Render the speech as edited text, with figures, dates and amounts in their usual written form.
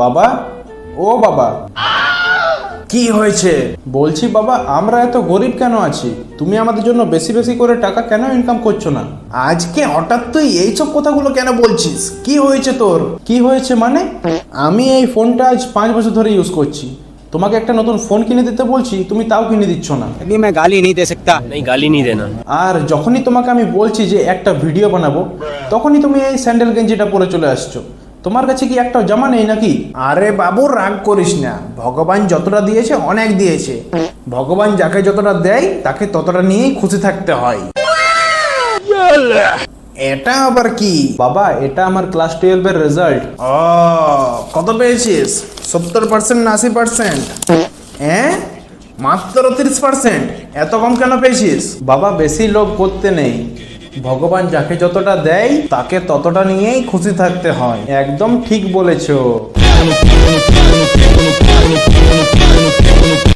বাবা, ও বাবা, কি হয়েছে? বলছি বাবা, আমরা এত গরিব কেন আছি? তুমি আমাদের জন্য বেশি বেশি করে টাকা কেন ইনকাম করছো না? আজকে হঠাৎ তুই এইসব কথাগুলো কেন বলছিস? কি হয়েছে তোর? কি হয়েছে মানে? আমি এই ফোনটা আজ 5 বছর ধরে ইউজ করছি। তোমাকে একটা নতুন ফোন কিনে দিতে বলছি, তুমি তাও কিনে দিচ্ছ না। अभी मैं गाली नहीं दे सकता। नहीं, गाली नहीं देना। আর যখনই তোমাকে আমি বলছি যে একটা ভিডিও বানাবো, তখনই তুমি এই স্যান্ডেল গেঞ্জিটা পরে চলে আসছো। তোমার কাছে কি একটা জামা নেই নাকি? আরে বাবু, রাগ করিস না। ভগবান যতটা দিয়েছে অনেক দিয়েছে। ভগবান যাকে যতটা দেয় তাকে ততটা নিয়েই খুশি থাকতে হয়। এটা আবার কি? বাবা, এটা আমার ক্লাস 12 এর রেজাল্ট। ও, কত পেয়েছিস? 70% না 80%? হ্যাঁ, মাত্র 30%? এত কম কেন পেয়েছিস? বাবা, বেশি লোভ করতে নেই। ভগবান যাকে যতটা দেয় তাকে ততটা নিয়েই খুশি থাকতে হয়। একদম ঠিক বলেছো।